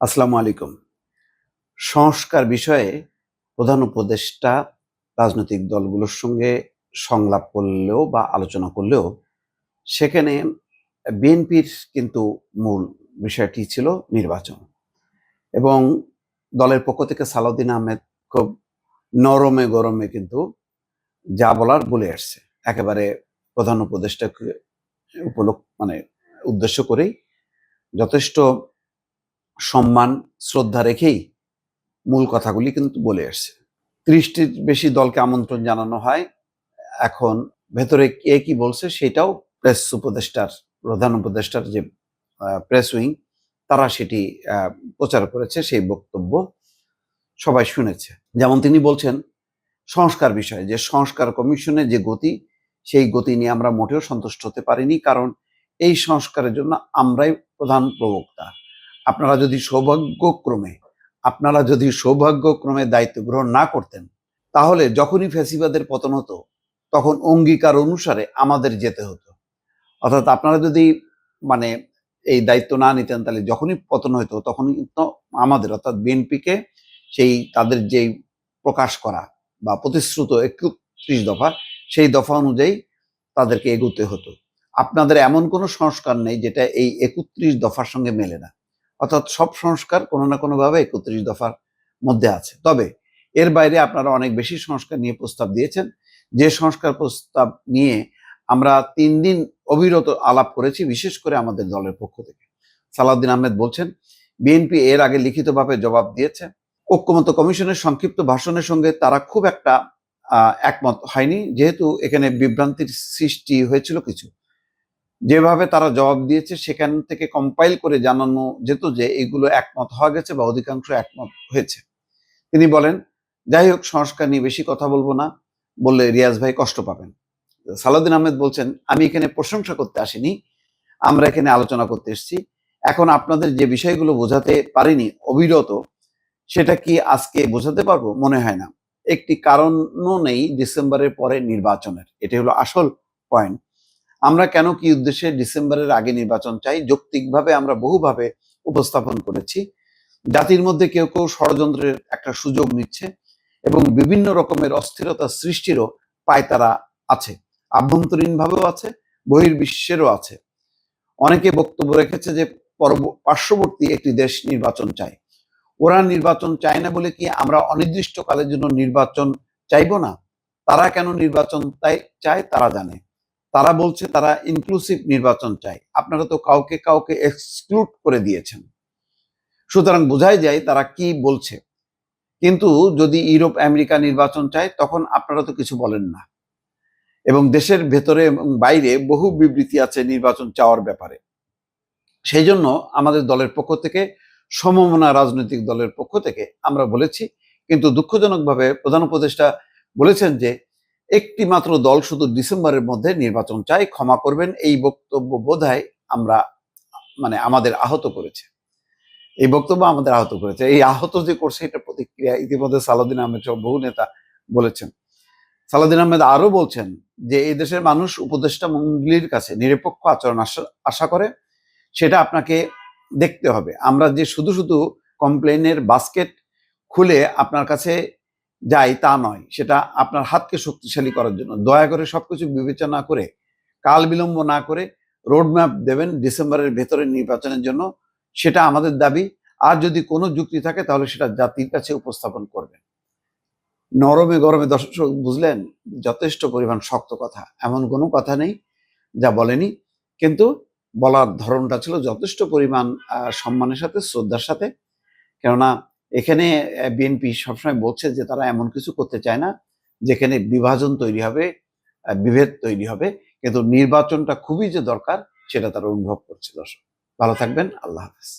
আসসালামু আলাইকুম। সংস্কার বিষয়ে প্রধান উপদেষ্টা রাজনৈতিক দলগুলোর সঙ্গে সংলাপ করলেও বা আলোচনা করলেও সেখানে বিএনপির কিন্তু মূল বিষয়টি ছিল নির্বাচন। এবং দলের পক্ষ থেকে সালাউদ্দিন আহমেদ খুব নরমে গরমে কিন্তু যা বলার বলে আসছে। একেবারে প্রধান উপদেষ্টাকে মানে উদ্দেশ্য করেই যথেষ্ট সম্মান, শ্রদ্ধা রেখেই মূল কথাগুলি কিন্তু বলে আসছে। ৩০টির বেশি দলকে আমন্ত্রণ জানানো হয়। এখন ভেতরে কে কি বলছে সেটাও প্রধান উপদেষ্টার যে প্রেস উইং তারা সেটি প্রচার করেছে, সেই বক্তব্য সবাই শুনেছে। যেমন তিনি বলছেন সংস্কার বিষয়ে, যে সংস্কার কমিশনের যে গতি, সেই গতি নিয়ে আমরা মোটেও সন্তুষ্ট হতে পারিনি, কারণ এই সংস্কারের জন্য আমরাই প্রধান প্রবক্তা। আপনারা যদি সৌভাগ্যক্রমে দায়িত্ব গ্রহণ না করতেন, তাহলে যখনই ফ্যাসিবাদের পতন হতো তখন অঙ্গীকার অনুসারে আমাদের যেতে হতো। অর্থাৎ আপনারা যদি মানে এই দায়িত্ব না নিতেন, তাহলে যখনই পতন হতো তখনই কিন্তু আমাদের, অর্থাৎ বিএনপিকে সেই তাদের যেই প্রকাশ করা বা প্রতিশ্রুত ৩১ দফা, সেই দফা অনুযায়ী তাদেরকে এগোতে হতো। আপনাদের এমন কোনো সংস্কার নেই যেটা এই ৩১ দফার সঙ্গে মেলে না। অর্থাৎ সব সংস্কার কোনো না কোনোভাবে ৩১ দফার মধ্যে আছে। তবে এর বাইরে আপনারা অনেক বেশি সংস্কার নিয়ে প্রস্তাব দিয়েছেন, যে সংস্কার প্রস্তাব নিয়ে আমরা ৩ দিন অবিরত আলাপ করেছি, বিশেষ করে আমাদের দলের পক্ষ থেকে। সালাউদ্দিন আহমেদ বলছেন, বিএনপি এর আগে লিখিতভাবে জবাব দিয়েছে। ঐক্যমত্য কমিশনের সংক্ষিপ্ত ভাষণের সঙ্গে তারা খুব একটা একমত হয়নি, যেহেতু এখানে বিভ্রান্তির সৃষ্টি হয়েছিল কিছু। যেভাবে তারা জবাব দিয়েছে সেখান থেকে কম্পাইল করে জানানো যেত যে এগুলো একমত হওয়া গেছে বা অধিকাংশ একমত হয়েছে। তিনি বলেন, যাই হোক, সংস্কার নিয়ে বেশি কথা বলবো না, বললে রিয়াজ ভাই কষ্ট পাবেন। সালাউদ্দিন আহমেদ বলছেন, আমি এখানে প্রশংসা করতে আসিনি, আমরা এখানে আলোচনা করতে এসেছি। এখন আপনাদের যে বিষয়গুলো বোঝাতে পারিনি অবিরত, সেটা কি আজকে বোঝাতে পারবো? মনে হয় না। একটি কারণও নেই ডিসেম্বরের পরে নির্বাচনের, এটা হলো আসল পয়েন্ট। আমরা কেন, কি উদ্দেশ্যে ডিসেম্বরের আগে নির্বাচন চাই, যৌক্তিকভাবে আমরা বহুভাবে উপস্থাপন করেছি। জাতির মধ্যে কেউ কেউ ষড়যন্ত্রের একটা সুযোগ নিচ্ছে এবং বিভিন্ন রকমের অস্থিরতা সৃষ্টিরও পায়তারা আছে, আভ্যন্তরীণভাবেও আছে, বহির্বিশ্বেরও আছে। অনেকে বক্তব্য রেখেছে যে পার্শ্ববর্তী একটি দেশ নির্বাচন চায়। ওরা নির্বাচন চায় না বলে কি আমরা অনির্দিষ্টকালের জন্য নির্বাচন চাইবো না? তারা কেন নির্বাচন চায় তারা জানে। তারা বলছে তারা ইনক্লুসিভ নির্বাচন চায়। আপনারা তো কাউকে কাউকে এক্সক্লুড করে দিয়েছেন, সুতরাং বোঝাই যায় তারা কি বলছে। কিন্তু যদি ইউরোপ আমেরিকা নির্বাচন চায়, তখন আপনারা তো কিছু বলেন না। এবং দেশের ভেতরে এবং বাইরে বহু বিবৃতি আছে নির্বাচন চাওয়ার ব্যাপারে। সেই জন্য আমাদের দলের পক্ষ থেকে, সমমনা রাজনৈতিক দলের পক্ষ থেকে আমরা বলেছি, কিন্তু দুঃখজনকভাবে প্রধান উপদেষ্টা বলেছেন যে একটি মাত্র দল শুধু ডিসেম্বরের মধ্যে নির্বাচন চাই। ক্ষমা করবেন, এই বক্তব্য বোধহয় আমাদের আহত করেছে। এই বক্তব্য আমাদের আহত করেছে। এই আহত যে করছে, এটা প্রতিক্রিয়া ইতিমধ্যে সালাউদ্দিন আহমেদ সহ বহু নেতা বলেছেন। সালাউদ্দিন আহমেদ আরো বলছেন যে এই দেশের মানুষ উপদেষ্টা মণ্ডলীর কাছে নিরপেক্ষ আচরণ আশা করে, সেটা আপনাকে দেখতে হবে। আমরা যে শুধু শুধু কমপ্লেনের বাস্কেট খুলে আপনার কাছে যাই তা নয়, সেটা আপনার হাতকে শক্তিশালী করার জন্য। দয়া করে সবকিছু বিবেচনা করে, কাল বিলম্ব না করে রোডম্যাপ দেবেন ডিসেম্বরের ভেতরে নির্বাচনের জন্য, সেটা আমাদের দাবি। আর যদি কোনো যুক্তি থাকে তাহলে সেটা জাতির কাছে উপস্থাপন করবেন। নরমে গরমে, দর্শক বুঝলেন, যথেষ্ট পরিমাণ শক্ত কথা, এমন কোনো কথা নেই যা বলেনি, কিন্তু বলার ধরনটা ছিল যথেষ্ট পরিমাণ সম্মানের সাথে, শ্রদ্ধার সাথে। কেননা এখানে বিএনপি সবসময় বলছে যে তারা এমন কিছু করতে চায় না যেখানে বিভাজন তৈরি হবে, বিভেদ তৈরি হবে, কিন্তু নির্বাচনটা খুবই যে দরকার সেটা তারা অনুভব করছে। দর্শক ভালো থাকবেন, আল্লাহ হাফেজ।